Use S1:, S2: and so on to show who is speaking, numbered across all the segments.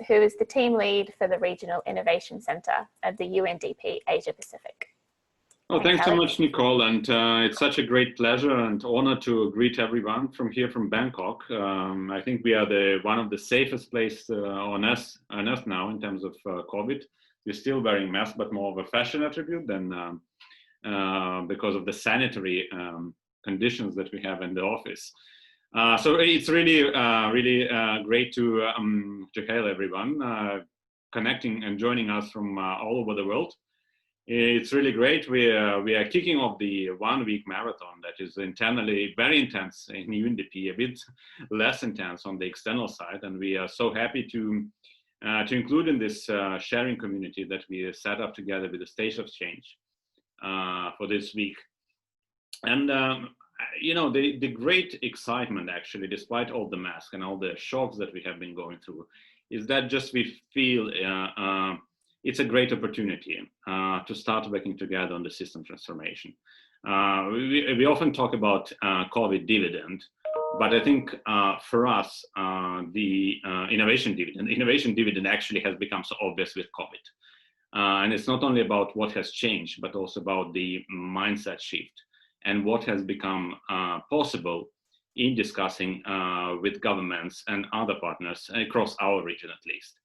S1: who is the team lead for the Regional Innovation Centre of the UNDP Asia Pacific.
S2: Well, thanks so much, Nicole, and it's such a great pleasure and honor to greet everyone from here from Bangkok. I think we are one of the safest places on Earth now in terms of COVID. We're still wearing masks, but more of a fashion attribute than because of the sanitary conditions that we have in the office. So it's really great to hail everyone connecting and joining us from all over the world. It's really great. We are kicking off the 1-week marathon that is internally very intense in UNDP, a bit less intense on the external side, and we are so happy to include in this sharing community that we set up together with the Stage of Change for this week. And you know, the great excitement, actually, despite all the masks and all the shocks that we have been going through, is that just we feel it's a great opportunity to start working together on the system transformation. We often talk about COVID dividend, but I think for us, the innovation dividend actually has become so obvious with COVID. And it's not only about what has changed, but also about the mindset shift and what has become possible in discussing with governments and other partners across our region, at least.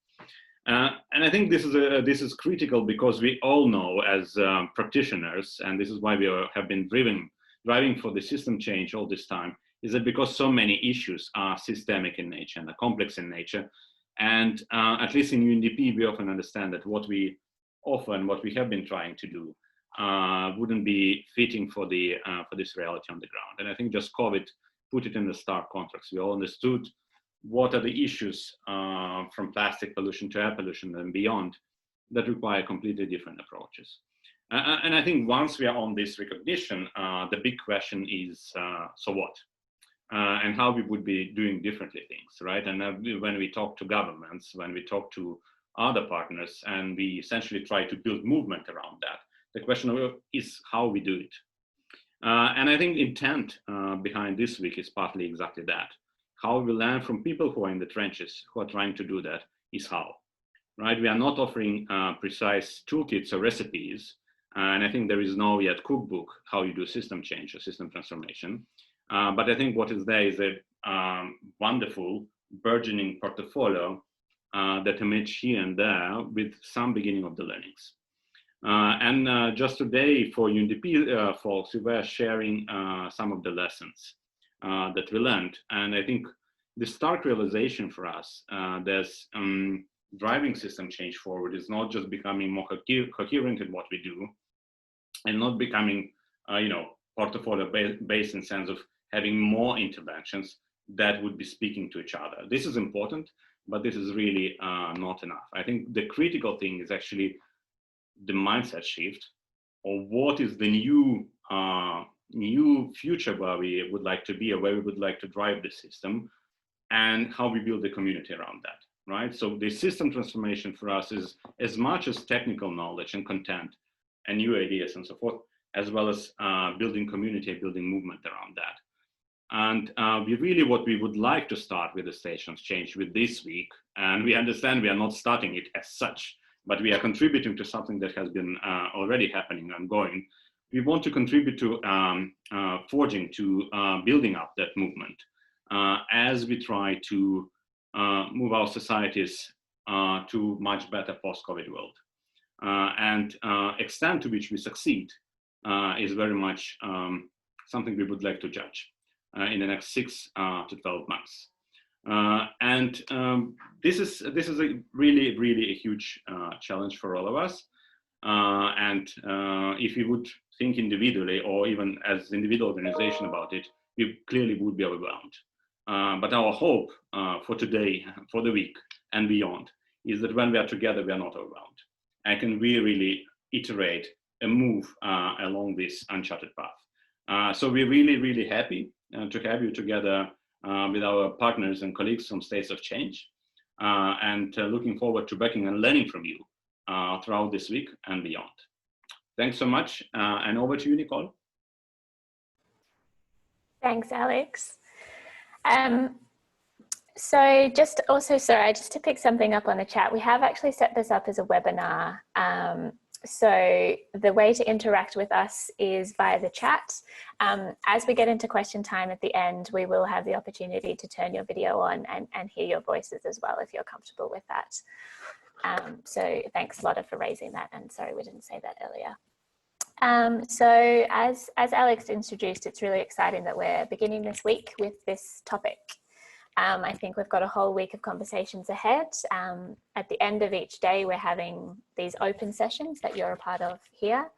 S2: And I think this is critical because we all know as practitioners, and this is why we have been driving for the system change all this time, is that because so many issues are systemic in nature and are complex in nature, and at least in UNDP, we often understand that what we offer and what we have been trying to do wouldn't be fitting for this reality on the ground. And I think just COVID put it in the stark contrast. We all understood what are the issues from plastic pollution to air pollution and beyond that require completely different approaches. And I think once we are on this recognition, the big question is, so what? And how we would be doing differently things, right? And when we talk to governments, when we talk to other partners, and we essentially try to build movement around that, the question is how we do it. And I think intent behind this week is partly exactly that. How we learn from people who are in the trenches, who are trying to do that, is how, right? We are not offering precise toolkits or recipes, and I think there is no yet cookbook how you do system change or system transformation. But I think what is there is a wonderful burgeoning portfolio that emerge here and there with some beginning of the learnings. And just today for UNDP folks, we were sharing some of the lessons that we learned. And I think the stark realization for us there's driving system change forward is not just becoming more coherent in what we do and not becoming, portfolio based in the sense of having more interventions that would be speaking to each other. This is important, but this is really not enough. I think the critical thing is actually the mindset shift, or what is the new future where we would like to be, or where we would like to drive the system, and how we build the community around that, right? So the system transformation for us is as much as technical knowledge and content and new ideas and so forth, as well as building community, building movement around that. And what we would like to start with the Stations Change with this week, and we understand we are not starting it as such, but we are contributing to something that has been already happening and going. We want to contribute to forging, to building up that movement as we try to move our societies to much better post-COVID world. And extent to which we succeed is very much something we would like to judge in the next 6 to 12 months. This is a really a huge challenge for all of us. And if we would think individually or even as individual organization about it, we clearly would be overwhelmed. But our hope for today, for the week and beyond, is that when we are together, we are not overwhelmed. And can we really iterate and move along this uncharted path. So we're really happy to have you together with our partners and colleagues from States of Change, and looking forward to working and learning from you throughout this week and beyond. Thanks so much, and over to you, Nicole.
S1: Thanks, Alex. So just also, sorry, just to pick something up on the chat, we have actually set this up as a webinar. So the way to interact with us is via the chat. As we get into question time at the end, we will have the opportunity to turn your video on and hear your voices as well, if you're comfortable with that. So thanks, Lotta, for raising that. And sorry, we didn't say that earlier. So as Alex introduced, it's really exciting that we're beginning this week with this topic. I think we've got a whole week of conversations ahead. At the end of each day, we're having these open sessions that you're a part of here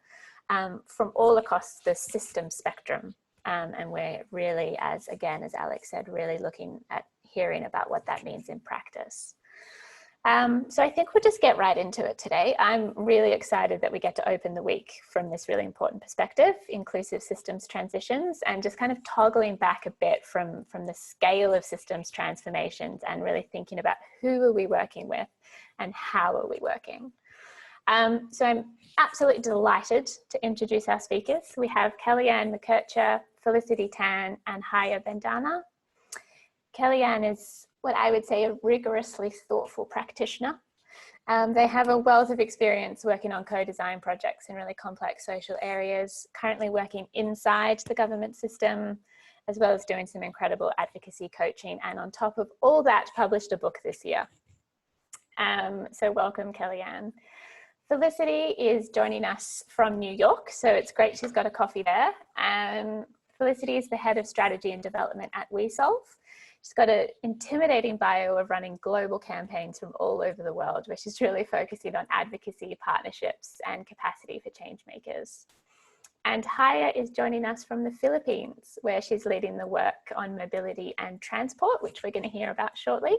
S1: from all across the system spectrum. And we're really, as Alex said, really looking at hearing about what that means in practice. So I think we'll just get right into it today. I'm really excited that we get to open the week from this really important perspective, inclusive systems transitions, and just kind of toggling back a bit from the scale of systems transformations and really thinking about who are we working with and how are we working. So I'm absolutely delighted to introduce our speakers. We have Kellyanne McKercher, Felicity Tan, and Hya Bandana. Kellyanne is what I would say a rigorously thoughtful practitioner. They have a wealth of experience working on co-design projects in really complex social areas, currently working inside the government system, as well as doing some incredible advocacy coaching, and on top of all that, published a book this year. So welcome, Kellyanne. Felicity is joining us from New York, so it's great she's got a coffee there. Felicity is the head of strategy and development at WeSolve. She's got an intimidating bio of running global campaigns from all over the world, where she's really focusing on advocacy, partnerships, and capacity for change makers. And Hya is joining us from the Philippines, where she's leading the work on mobility and transport, which we're going to hear about shortly.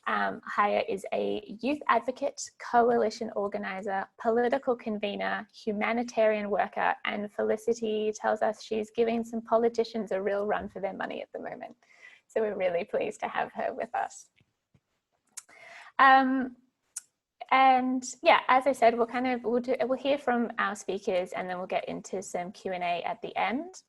S1: Hya is a youth advocate, coalition organizer, political convener, humanitarian worker, and Felicity tells us she's giving some politicians a real run for their money at the moment. So we're really pleased to have her with us. And yeah, as I said, we'll hear from our speakers and then we'll get into some Q&A at the end.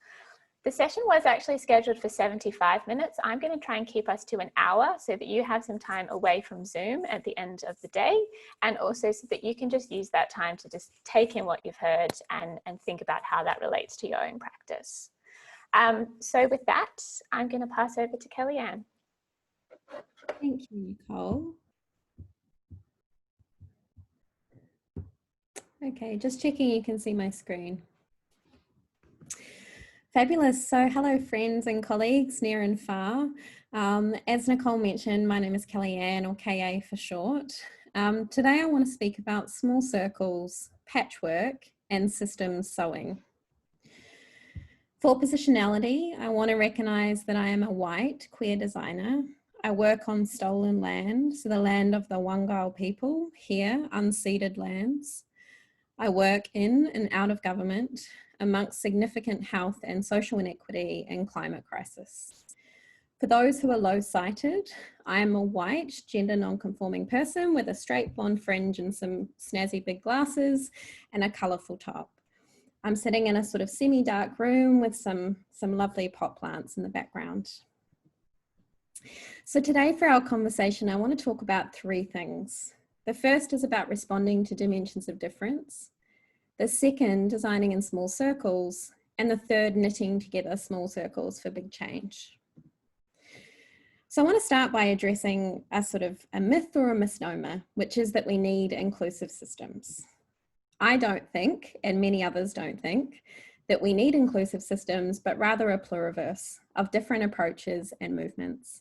S1: The session was actually scheduled for 75 minutes. I'm going to try and keep us to an hour so that you have some time away from Zoom at the end of the day, and also so that you can just use that time to just take in what you've heard and think about how that relates to your own practice. So with that, I'm going to pass over to Kellyanne.
S3: Thank you, Nicole. Okay, just checking you can see my screen. Fabulous. So hello, friends and colleagues near and far. As Nicole mentioned, my name is Kellyanne, or KA for short. Today I want to speak about small circles, patchwork, and systems sewing. For positionality, I want to recognise that I am a white queer designer. I work on stolen land, so the land of the Wangal people, here, unceded lands. I work in and out of government amongst significant health and social inequity and climate crisis. For those who are low-sighted, I am a white, gender non-conforming person with a straight blonde fringe and some snazzy big glasses and a colourful top. I'm sitting in a sort of semi-dark room with some lovely pot plants in the background. So today for our conversation, I want to talk about three things. The first is about responding to dimensions of difference. The second, designing in small circles. And the third, knitting together small circles for big change. So I want to start by addressing a sort of a myth or a misnomer, which is that we need inclusive systems. I don't think, and many others don't think, that we need inclusive systems, but rather a pluriverse of different approaches and movements.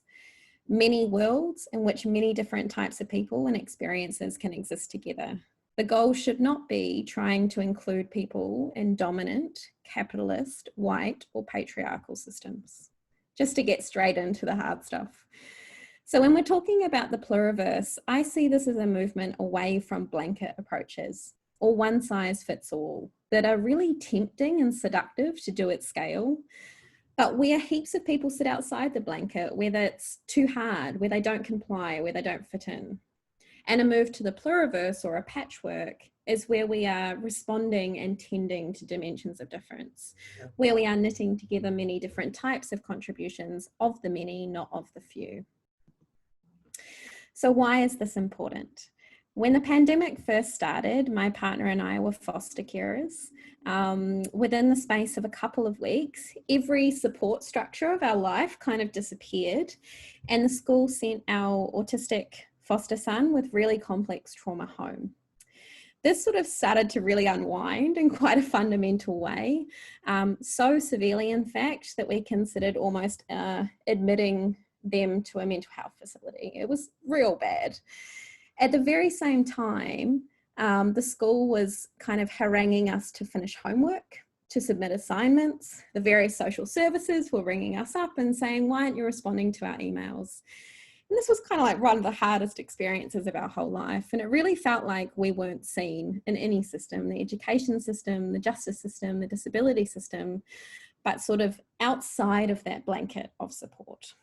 S3: Many worlds in which many different types of people and experiences can exist together. The goal should not be trying to include people in dominant, capitalist, white, or patriarchal systems. Just to get straight into the hard stuff. So when we're talking about the pluriverse, I see this as a movement away from blanket approaches or one size fits all that are really tempting and seductive to do at scale, but where heaps of people sit outside the blanket, where that's too hard, where they don't comply, where they don't fit in. And a move to the pluriverse or a patchwork is where we are responding and tending to dimensions of difference, where we are knitting together many different types of contributions of the many, not of the few. So why is this important? When the pandemic first started, my partner and I were foster carers. Within the space of a couple of weeks, every support structure of our life kind of disappeared, and the school sent our autistic foster son with really complex trauma home. This sort of started to really unwind in quite a fundamental way, so severely in fact that we considered almost admitting them to a mental health facility. It was real bad. At the very same time, the school was kind of haranguing us to finish homework, to submit assignments. The various social services were ringing us up and saying, why aren't you responding to our emails? And this was kind of like one of the hardest experiences of our whole life. And it really felt like we weren't seen in any system, the education system, the justice system, the disability system, but sort of outside of that blanket of support.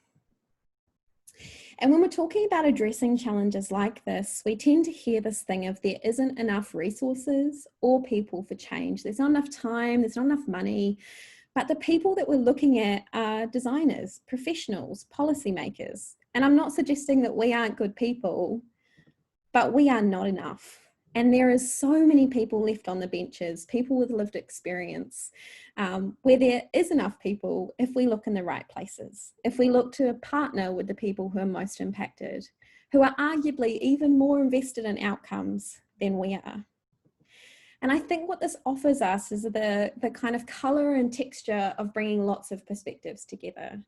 S3: And when we're talking about addressing challenges like this, we tend to hear this thing of there isn't enough resources or people for change. There's not enough time, there's not enough money. But the people that we're looking at are designers, professionals, policymakers. And I'm not suggesting that we aren't good people, but we are not enough. And there is so many people left on the benches, people with lived experience, where there is enough people if we look in the right places, if we look to partner with the people who are most impacted, who are arguably even more invested in outcomes than we are. And I think what this offers us is the kind of colour and texture of bringing lots of perspectives together.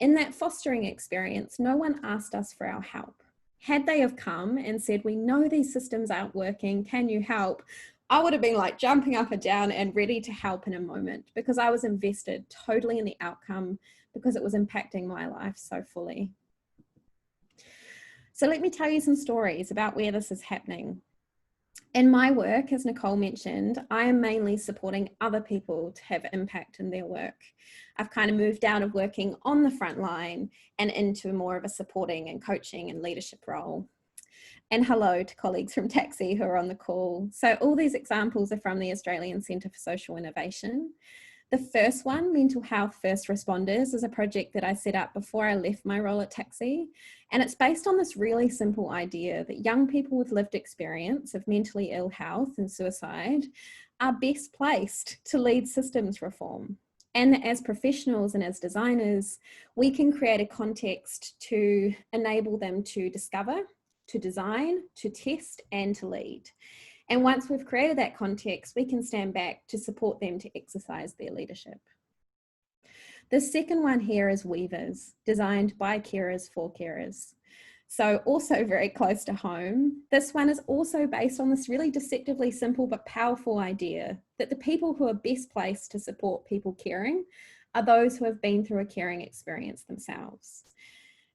S3: In that fostering experience, no one asked us for our help. Had they have come and said, we know these systems aren't working, can you help? I would have been like jumping up and down and ready to help in a moment because I was invested totally in the outcome because it was impacting my life so fully. So let me tell you some stories about where this is happening. In my work, as Nicole mentioned, I am mainly supporting other people to have impact in their work. I've kind of moved out of working on the front line and into more of a supporting and coaching and leadership role. And hello to colleagues from Taxi who are on the call. So all these examples are from the Australian Centre for Social Innovation. The first one, Mental Health First Responders, is a project that I set up before I left my role at Taxi. And it's based on this really simple idea that young people with lived experience of mentally ill health and suicide are best placed to lead systems reform. And as professionals and as designers, we can create a context to enable them to discover, to design, to test, and to lead. And once we've created that context, we can stand back to support them to exercise their leadership. The second one here is Weavers, designed by carers for carers. So also very close to home. This one is also based on this really deceptively simple but powerful idea that the people who are best placed to support people caring are those who have been through a caring experience themselves.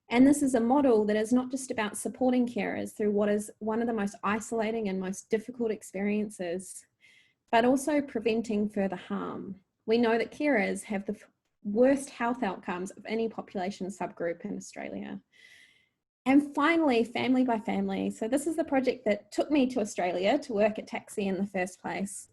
S3: And this is a model that is not just about supporting carers through what is one of the most isolating and most difficult experiences, but also preventing further harm. We know that carers have the worst health outcomes of any population subgroup in Australia. And finally, family by family. So this is the project that took me to Australia to work at Taxi in the first place.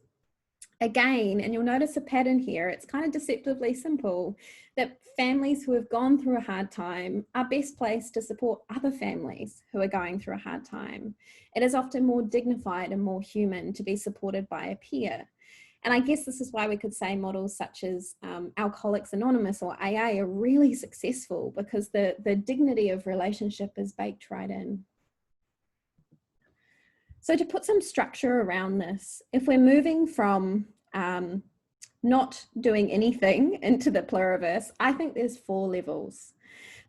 S3: Again, and you'll notice a pattern here, it's kind of deceptively simple, that families who have gone through a hard time are best placed to support other families who are going through a hard time. It is often more dignified and more human to be supported by a peer. And I guess this is why we could say models such as Alcoholics Anonymous or AA are really successful, because the dignity of relationship is baked right in. So to put some structure around this, if we're moving from not doing anything into the pluriverse, I think there's 4 levels.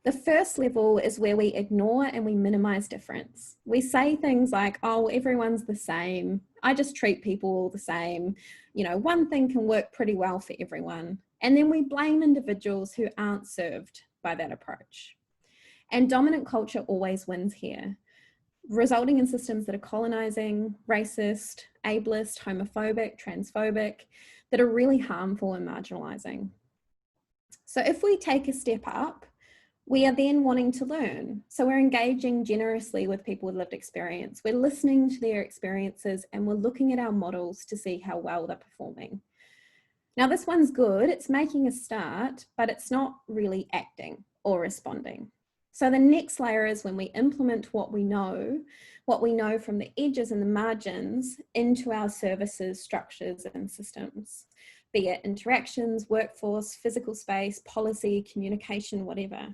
S3: The first level is where we ignore and we minimize difference. We say things like, oh, everyone's the same. I just treat people all the same. You know, one thing can work pretty well for everyone. And then we blame individuals who aren't served by that approach. And dominant culture always wins here, resulting in systems that are colonizing, racist, ableist, homophobic, transphobic, that are really harmful and marginalizing. So if we take a step up, we are then wanting to learn. So we're engaging generously with people with lived experience. We're listening to their experiences and we're looking at our models to see how well they're performing. Now this one's good, it's making a start, but it's not really acting or responding. So the next layer is when we implement what we know from the edges and the margins into our services, structures, and systems, be it interactions, workforce, physical space, policy, communication, whatever.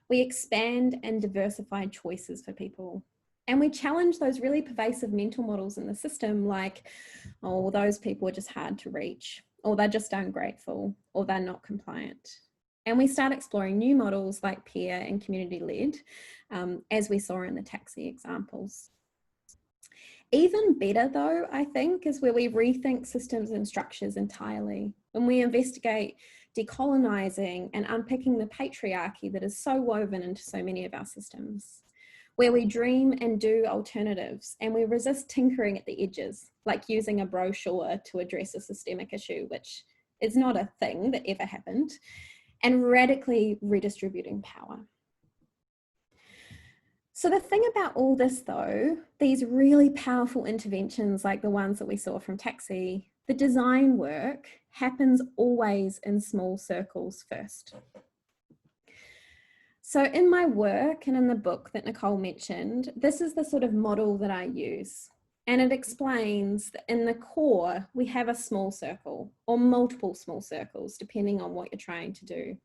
S3: We expand and diversify choices for people. And we challenge those really pervasive mental models in the system, like, oh, those people are just hard to reach, or they're just ungrateful, or they're not compliant. And we start exploring new models like peer and community-led, as we saw in the taxi examples. Even better though, I think, is where we rethink systems and structures entirely. When we investigate decolonizing and unpicking the patriarchy that is so woven into so many of our systems. Where we dream and do alternatives, and we resist tinkering at the edges, like using a brochure to address a systemic issue, which is not a thing that ever happened, and radically redistributing power. So the thing about all this though, these really powerful interventions like the ones that we saw from Taxi, the design work happens always in small circles first. So in my work and in the book that Nicole mentioned, this is the sort of model that I use. And it explains that in the core, we have a small circle or multiple small circles, depending on what you're trying to do.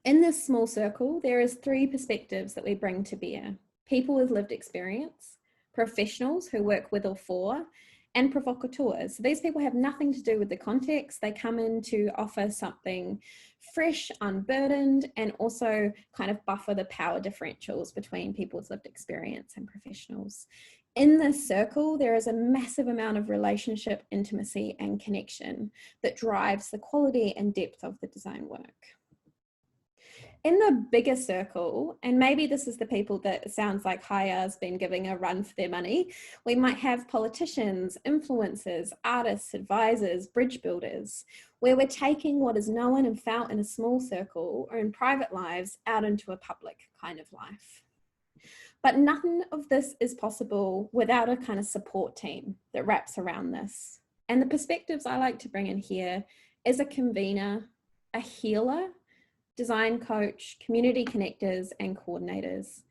S3: In this small circle, there is 3 perspectives that we bring to bear: people with lived experience, professionals who work with or for, and provocateurs. So these people have nothing to do with the context. They come in to offer something fresh, unburdened, and also kind of buffer the power differentials between people with lived experience and professionals. In this circle, there is a massive amount of relationship, intimacy, and connection that drives the quality and depth of the design work. In the bigger circle, and maybe this is the people that sounds like Hya's been giving a run for their money, we might have politicians, influencers, artists, advisors, bridge builders, where we're taking what is known and felt in a small circle or in private lives out into a public kind of life. But none of this is possible without a kind of support team that wraps around this. And the perspectives I like to bring in here is a convener, a healer, design coach, community connectors, and coordinators.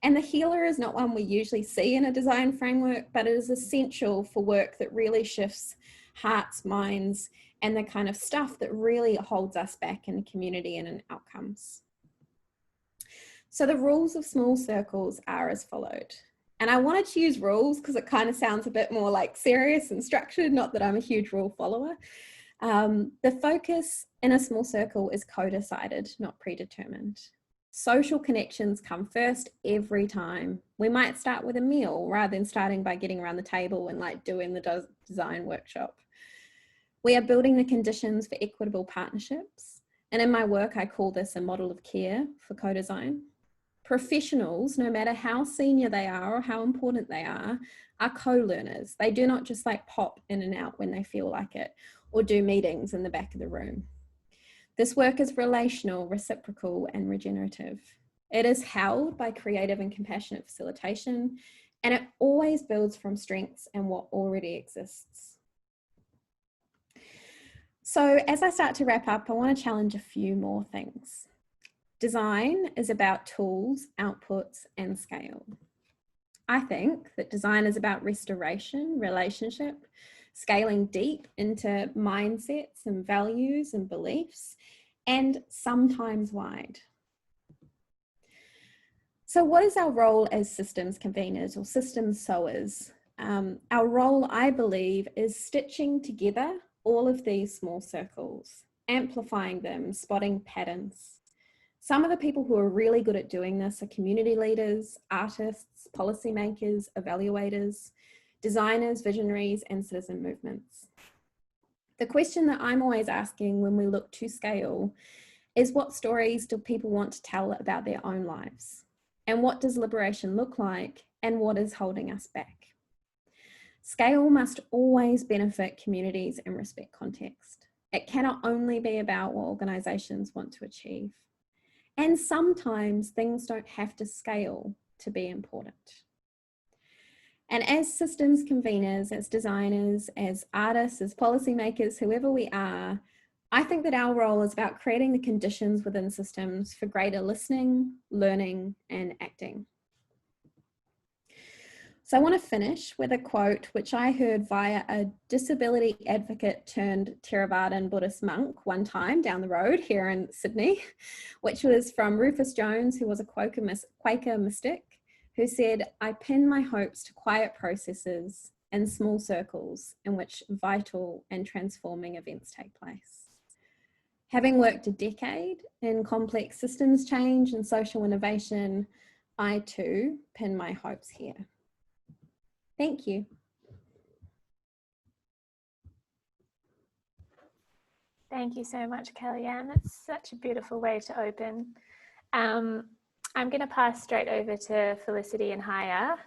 S3: And the healer is not one we usually see in a design framework, but it is essential for work that really shifts hearts, minds, and the kind of stuff that really holds us back in the community and in outcomes. So the rules of small circles are as followed. And I wanted to use rules because it kind of sounds a bit more like serious and structured, not that I'm a huge rule follower. The focus in a small circle is co-decided, not predetermined. Social connections come first every time. We might start with a meal rather than starting by getting around the table and like doing the design workshop. We are building the conditions for equitable partnerships. And in my work, I call this a model of care for co-design. Professionals, no matter how senior they are or how important they are co-learners. They do not just like pop in and out when they feel like it, or do meetings in the back of the room. This work is relational, reciprocal, and regenerative. It is held by creative and compassionate facilitation, and it always builds from strengths and what already exists. So as I start to wrap up, I want to challenge a few more things. Design is about tools, outputs, and scale. I think that design is about restoration, relationship, scaling deep into mindsets and values and beliefs, and sometimes wide. So what is our role as systems conveners or systems sewers? Our role, I believe, is stitching together all of these small circles, amplifying them, spotting patterns. Some of the people who are really good at doing this are community leaders, artists, policymakers, evaluators, designers, visionaries, and citizen movements. The question that I'm always asking when we look to scale is, what stories do people want to tell about their own lives? And what does liberation look like? And what is holding us back? Scale must always benefit communities and respect context. It cannot only be about what organizations want to achieve. And sometimes things don't have to scale to be important. And as systems conveners, as designers, as artists, as policymakers, whoever we are, I think that our role is about creating the conditions within systems for greater listening, learning, and acting. So I want to finish with a quote which I heard via a disability advocate turned Theravadan Buddhist monk one time down the road here in Sydney, which was from Rufus Jones, who was a Quaker mystic, who said, "I pin my hopes to quiet processes and small circles in which vital and transforming events take place." Having worked a decade in complex systems change and social innovation, I too pin my hopes here. Thank you.
S1: Thank you so much, Kellyanne. That's such a beautiful way to open. I'm going to pass straight over to Felicity and Hya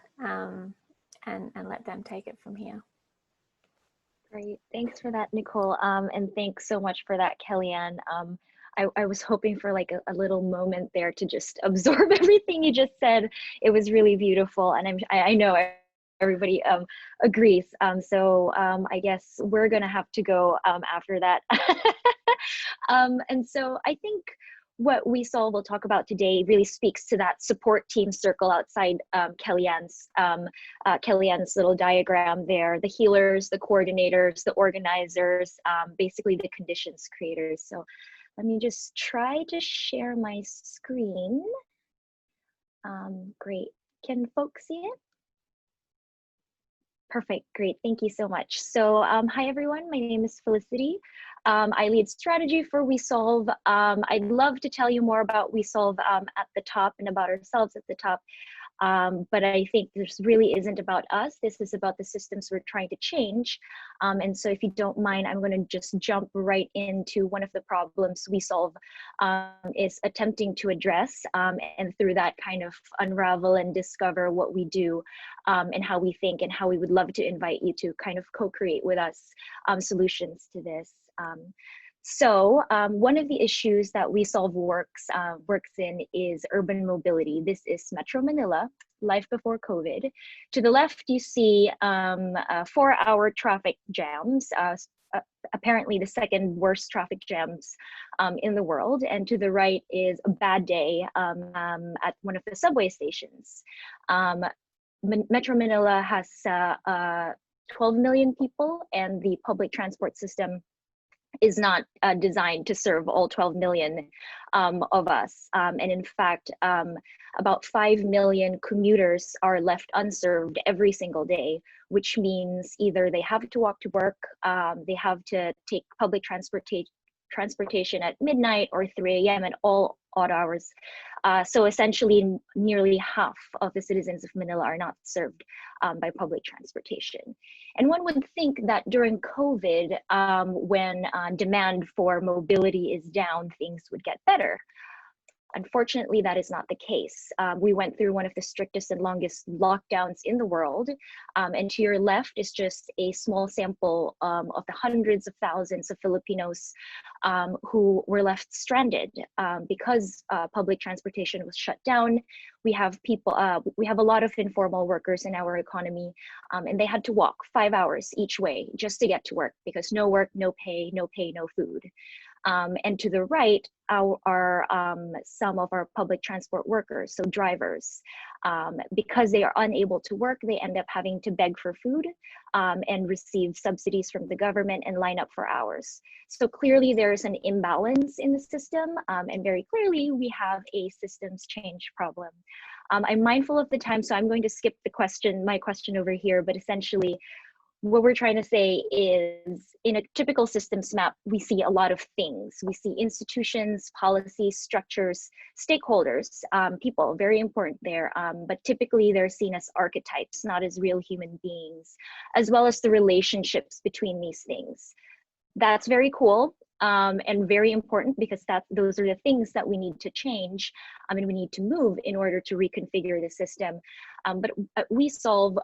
S1: and let them take it from here.
S4: Great, thanks for that, Nicole, and thanks so much for that, Kellyanne. I was hoping for like a little moment there to just absorb everything you just said. It was really beautiful, and I know everybody agrees. So I guess we're gonna have to go after that. And so I think what WeSolve will talk about today really speaks to that support team circle outside Kellyanne's little diagram there. The healers, the coordinators, the organizers, basically the conditions creators. So let me just try to share my screen. Great, can folks see it? Perfect, great, thank you so much. So hi everyone, my name is Felicity. I lead strategy for WeSolve. I'd love to tell you more about WeSolve at the top and about ourselves at the top. But I think this really isn't about us. This is about the systems we're trying to change. And so if you don't mind, I'm going to just jump right into one of the problems WeSolve is attempting to address, and through that kind of unravel and discover what we do and how we think, and how we would love to invite you to kind of co-create with us solutions to this. So one of the issues that WeSolve works in is urban mobility. This is Metro Manila, life before COVID. To the left, you see 4-hour traffic jams, apparently the second worst traffic jams in the world. And to the right is a bad day at one of the subway stations. Metro Manila has 12 million people, and the public transport system is not designed to serve all 12 million of us. And in fact, about 5 million commuters are left unserved every single day, which means either they have to walk to work, they have to take public transportation at midnight or 3 a.m. at all odd hours. So essentially, nearly half of the citizens of Manila are not served by public transportation. And one would think that during COVID, when demand for mobility is down, things would get better. Unfortunately, that is not the case. We went through one of the strictest and longest lockdowns in the world. And to your left is just a small sample of the hundreds of thousands of Filipinos who were left stranded because public transportation was shut down. We have we have a lot of informal workers in our economy, and they had to walk 5 hours each way just to get to work, because no work, no pay, no food. And to the right are some of our public transport workers, so drivers. Because they are unable to work, they end up having to beg for food and receive subsidies from the government and line up for hours. So clearly there is an imbalance in the system, and very clearly we have a systems change problem. I'm mindful of the time, so I'm going to skip my question over here, but essentially, what we're trying to say is, in a typical systems map, we see a lot of things. We see institutions, policies, structures, stakeholders, people, very important there, but typically they're seen as archetypes, not as real human beings, as well as the relationships between these things. That's very cool and very important, because those are the things that we need to change and we need to move in order to reconfigure the system. But at WeSolve,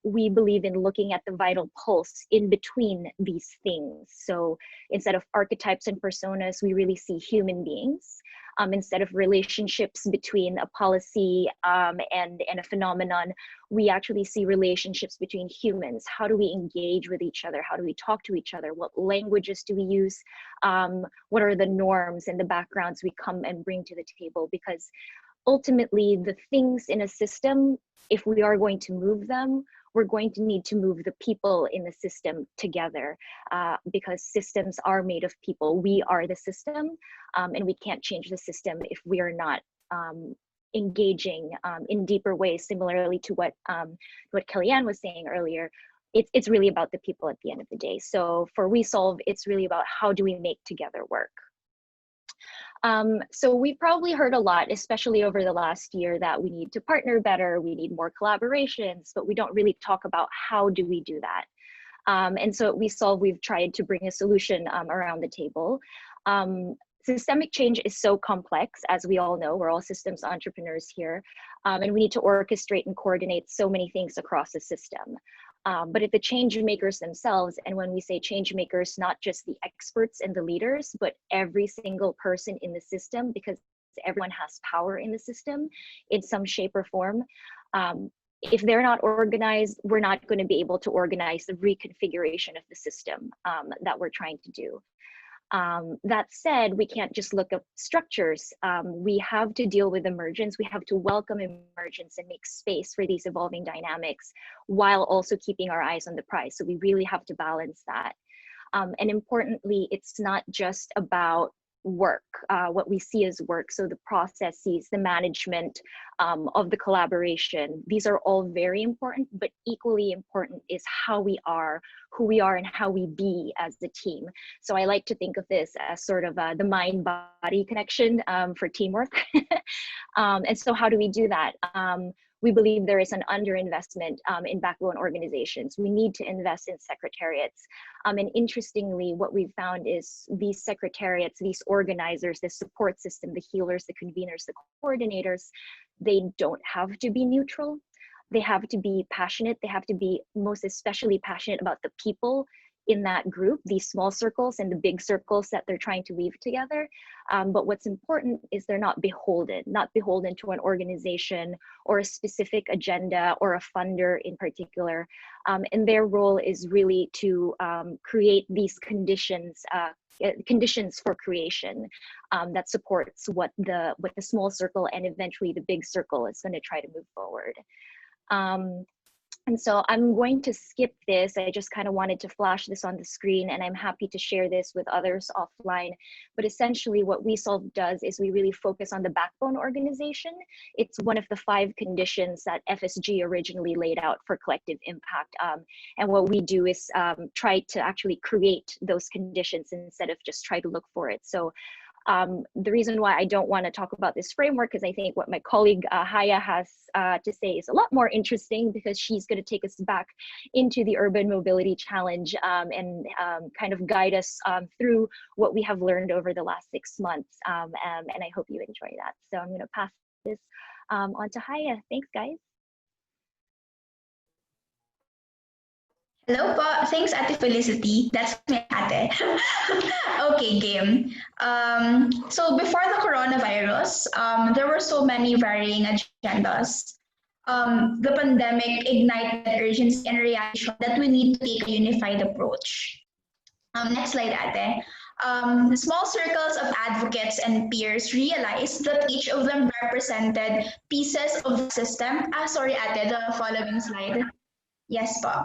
S4: we believe in looking at the vital pulse in between these things. So instead of archetypes and personas, we really see human beings. Instead of relationships between a policy and a phenomenon, we actually see relationships between humans. How do we engage with each other? How do we talk to each other? What languages do we use? What are the norms and the backgrounds we come and bring to the table? Because ultimately, the things in a system, if we are going to move them, we're going to need to move the people in the system together, because systems are made of people. We are the system, and we can't change the system if we are not engaging in deeper ways. Similarly to what Kellyanne was saying earlier, it's really about the people at the end of the day. So for WeSolve, it's really about how do we make together work. So we've probably heard a lot, especially over the last year, that we need to partner better, we need more collaborations, but we don't really talk about how do we do that. And so at WeSolve, we've tried to bring a solution around the table. Systemic change is so complex, as we all know. We're all systems entrepreneurs here, and we need to orchestrate and coordinate so many things across the system. But if the change makers themselves, and when we say change makers, not just the experts and the leaders, but every single person in the system, because everyone has power in the system in some shape or form. If they're not organized, we're not going to be able to organize the reconfiguration of the system that we're trying to do. That said, we can't just look up structures. We have to deal with emergence. We have to welcome emergence and make space for these evolving dynamics while also keeping our eyes on the prize. So we really have to balance that. And importantly, it's not just about work, what we see as work. So the processes, the management of the collaboration, these are all very important, but equally important is how we are, who we are, and how we be as a team. So I like to think of this as sort of the mind-body connection for teamwork. And so how do we do that? We believe there is an underinvestment in backbone organizations. We need to invest in secretariats. And interestingly, what we've found is these secretariats, these organizers, the support system, the healers, the conveners, the coordinators, they don't have to be neutral. They have to be passionate. They have to be most especially passionate about the people in that group, these small circles and the big circles that they're trying to weave together. But what's important is they're not beholden to an organization or a specific agenda or a funder in particular. And their role is really to create these conditions for creation that supports what the small circle and eventually the big circle is going to try to move forward. And so I'm going to skip this. I just kind of wanted to flash this on the screen, and I'm happy to share this with others offline. But essentially what WeSolve does is we really focus on the backbone organization. It's one of the 5 conditions that FSG originally laid out for collective impact. And what we do is try to actually create those conditions instead of just try to look for it. So the reason why I don't want to talk about this framework is I think what my colleague Hya has to say is a lot more interesting, because she's going to take us back into the urban mobility challenge and kind of guide us through what we have learned over the last 6 months. And I hope you enjoy that. So I'm going to pass this on to Hya. Thanks, guys.
S5: Hello po. Thanks, Ate Felicity. That's my ate. Okay, game. So before the coronavirus, there were so many varying agendas. The pandemic ignited urgency and realization that we need to take a unified approach. Next slide, Ate. Small circles of advocates and peers realized that each of them represented pieces of the system. Sorry, Ate, the following slide. Yes, po.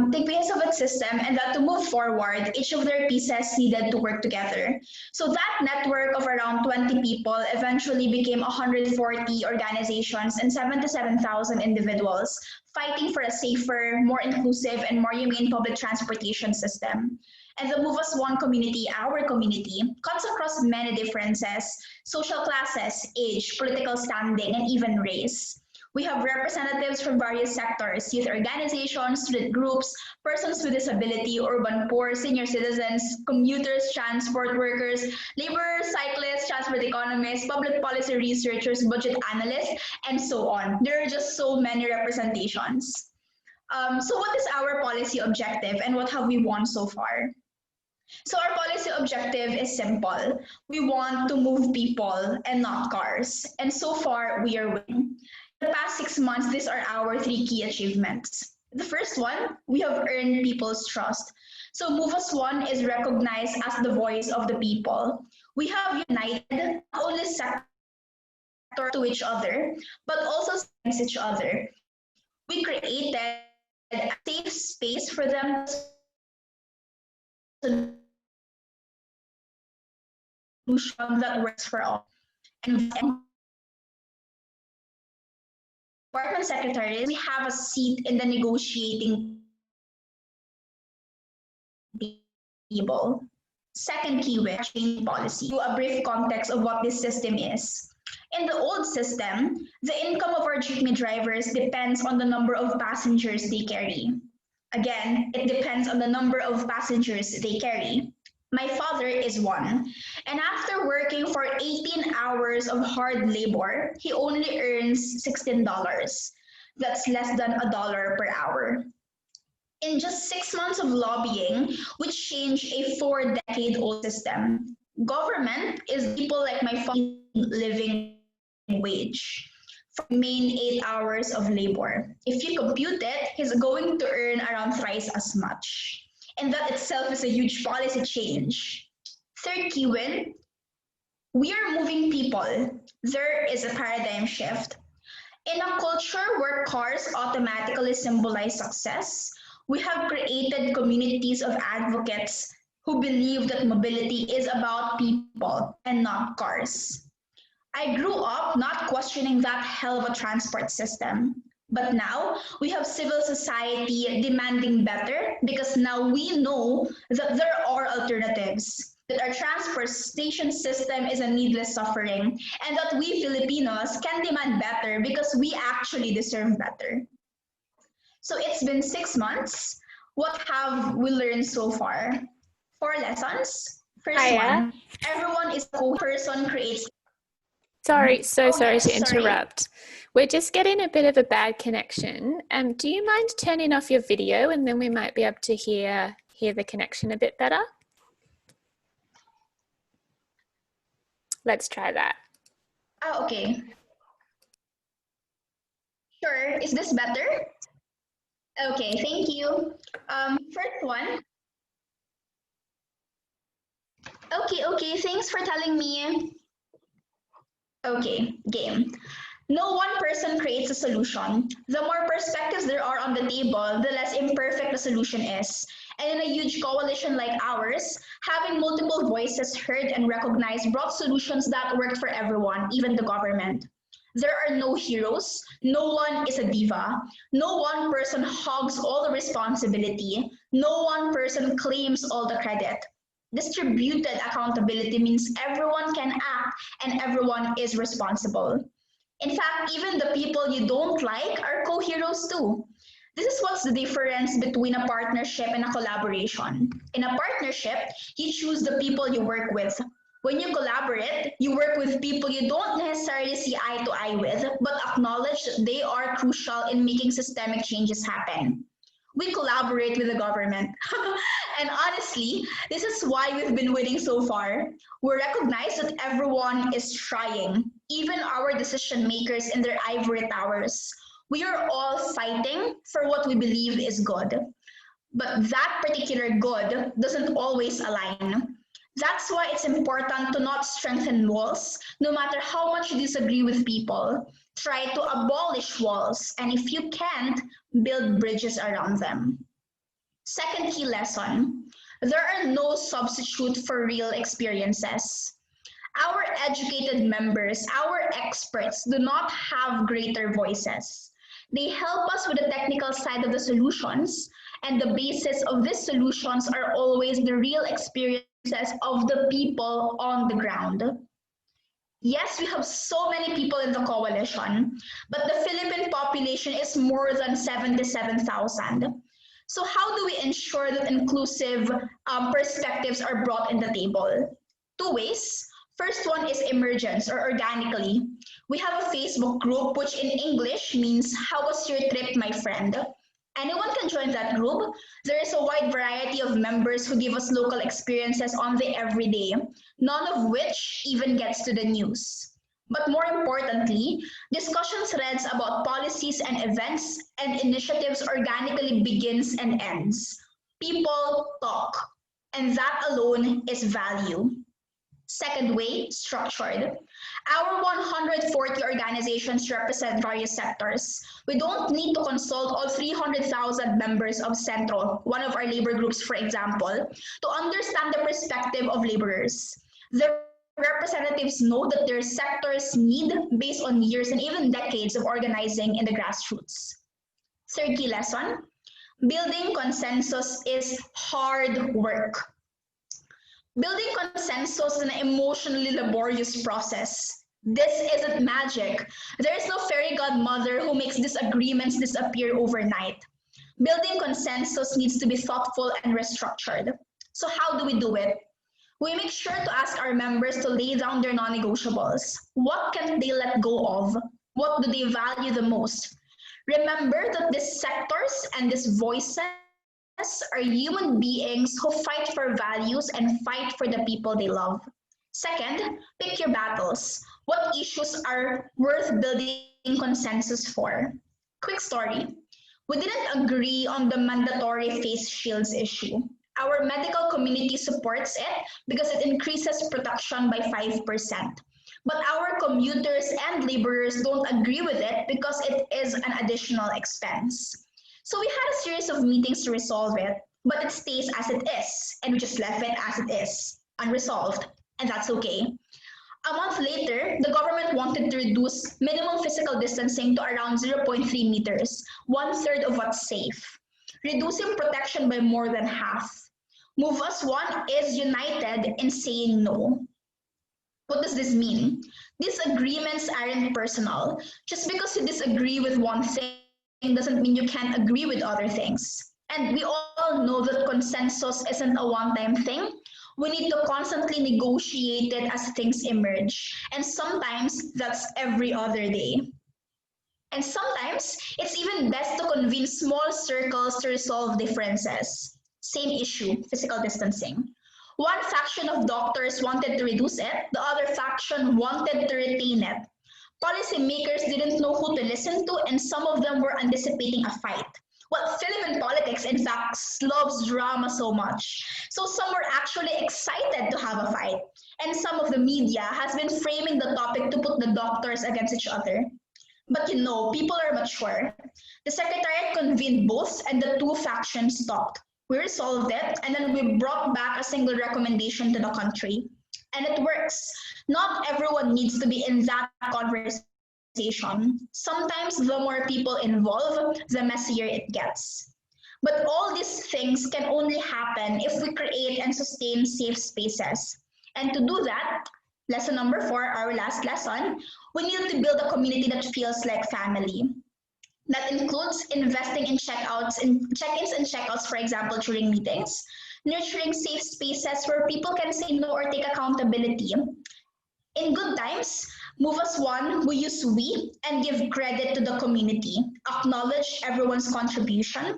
S5: The piece of its system, and that to move forward, each of their pieces needed to work together. So that network of around 20 people eventually became 140 organizations and 77,000 individuals fighting for a safer, more inclusive, and more humane public transportation system. And the Move as One community, our community, cuts across many differences: social classes, age, political standing, and even race. We have representatives from various sectors: youth organizations, student groups, persons with disability, urban poor, senior citizens, commuters, transport workers, laborers, cyclists, transport economists, public policy researchers, budget analysts, and so on. There are just so many representations. So what is our policy objective and what have we won so far? So our policy objective is simple. We want to move people and not cars. And so far, we are winning. In the past 6 months, these are our 3 key achievements. The first one, we have earned people's trust. So Move Us One is recognized as the voice of the people. We have united not only sector to each other, but also against each other. We created a safe space for them to solution that works for all. And department secretaries, we have a seat in the negotiating table. Second key win, change policy. To a brief context of what this system is. In the old system, the income of our jeepney drivers depends on the number of passengers they carry. Again, it depends on the number of passengers they carry. My father is one, and after working for 18 hours of hard labor, he only earns $16. That's less than $1 per hour. In just 6 months of lobbying, which changed a 4-decade-old system, government is people like my father living wage for the main 8 hours of labor. If you compute it, he's going to earn around thrice as much. And that itself is a huge policy change. Third key win, we are moving people. There is a paradigm shift. In a culture where cars automatically symbolize success, we have created communities of advocates who believe that mobility is about people and not cars. I grew up not questioning that hell of a transport system. But now we have civil society demanding better because now we know that there are alternatives, that our transportation system is a needless suffering, and that we Filipinos can demand better because we actually deserve better. So it's been 6 months. What have we learned so far? 4 lessons. First
S1: Hya.
S5: one, everyone is a co-person creates.
S1: Sorry to
S5: Sorry.
S1: interrupt. We're just getting a bit of a bad connection. Do you mind turning off your video, and then we might be able to hear the connection a bit better? Let's try that.
S5: Oh, okay. Sure. Is this better? Okay, thank you. First one. Okay, thanks for telling me. Okay, game. No one person creates a solution. The more perspectives there are on the table, the less imperfect the solution is. And in a huge coalition like ours, having multiple voices heard and recognized brought solutions that worked for everyone, even the government. There are no heroes, no one is a diva, no one person hogs all the responsibility, no one person claims all the credit. Distributed accountability means everyone can act and everyone is responsible. In fact, even the people you don't like are co-heroes too. This is what's the difference between a partnership and a collaboration. In a partnership, you choose the people you work with. When you collaborate, you work with people you don't necessarily see eye to eye with, but acknowledge that they are crucial in making systemic changes happen. We collaborate with the government. And honestly, this is why we've been winning so far. We recognize that everyone is trying, even our decision makers in their ivory towers. We are all fighting for what we believe is good. But that particular good doesn't always align. That's why it's important to not strengthen walls, no matter how much you disagree with people. Try to abolish walls, and if you can't, build bridges around them. Second key lesson, there are no substitute for real experiences. Our educated members, our experts, do not have greater voices. They help us with the technical side of the solutions, and the basis of these solutions are always the real experiences of the people on the ground. Yes, we have so many people in the coalition, but the Philippine population is more than 77,000. So how do we ensure that inclusive perspectives are brought in the table? 2 ways. First one is emergence or organically. We have a Facebook group which in English means, "How was your trip, my friend?" Anyone can join that group. There is a wide variety of members who give us local experiences on the everyday, none of which even gets to the news. But more importantly, discussion threads about policies and events and initiatives organically begins and ends. People talk, and that alone is value. Second way, structured. Our 140 organizations represent various sectors. We don't need to consult all 300,000 members of Centro, one of our labor groups, for example, to understand the perspective of laborers. The representatives know that their sectors need based on years and even decades of organizing in the grassroots. Third key lesson, building consensus is hard work. Building consensus is an emotionally laborious process. This isn't magic. There is no fairy godmother who makes disagreements disappear overnight. Building consensus needs to be thoughtful and restructured. So how do we do it? We make sure to ask our members to lay down their non-negotiables. What can they let go of? What do they value the most? Remember that these sectors and these voices are human beings who fight for values and fight for the people they love. Second, pick your battles. What issues are worth building consensus for? Quick story. We didn't agree on the mandatory face shields issue. Our medical community supports it because it increases production by 5%. But our commuters and laborers don't agree with it because it is an additional expense. So we had a series of meetings to resolve it, but it stays as it is, and we just left it as it is, unresolved, and that's okay. A month later, the government wanted to reduce minimum physical distancing to around 0.3 meters, 1/3 of what's safe, reducing protection by more than half. Move Us One is united in saying no. What does this mean? Disagreements aren't personal. Just because you disagree with one thing doesn't mean you can't agree with other things. And we all know that consensus isn't a one-time thing. We need to constantly negotiate it as things emerge. And sometimes that's every other day. And sometimes it's even best to convene small circles to resolve differences. Same issue, physical distancing. One faction of doctors wanted to reduce it, the other faction wanted to retain it. Policymakers didn't know who to listen to, and some of them were anticipating a fight. Well, Philippine politics, in fact, loves drama so much. So some were actually excited to have a fight. And some of the media has been framing the topic to put the doctors against each other. But you know, people are mature. The Secretariat convened both, and the two factions stopped. We resolved it, and then we brought back a single recommendation to the country. And it works. Not everyone needs to be in that conversation. Sometimes the more people involved, the messier it gets. But all these things can only happen if we create and sustain safe spaces. And to do that, lesson number 4, our last lesson, we need to build a community that feels like family. That includes investing in check-ins and check-outs, for example, during meetings, nurturing safe spaces where people can say no or take accountability. In good times, Move Us One, we use we and give credit to the community, acknowledge everyone's contribution.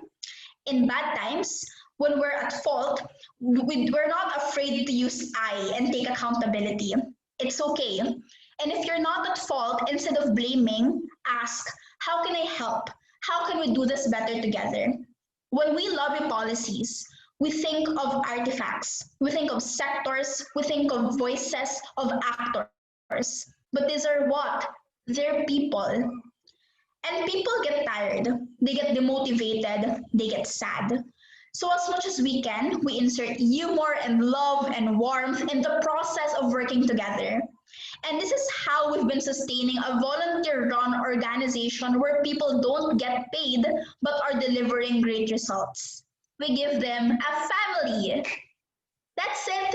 S5: In bad times, when we're at fault, we're not afraid to use I and take accountability. It's okay. And if you're not at fault, instead of blaming, ask, how can I help? How can we do this better together? When we lobby policies, we think of artifacts, we think of sectors, we think of voices of actors. But these are what? They're people. And people get tired, they get demotivated, they get sad. So as much as we can, we insert humor and love and warmth in the process of working together. And this is how we've been sustaining a volunteer-run organization where people don't get paid, but are delivering great results. We give them a family. That's it.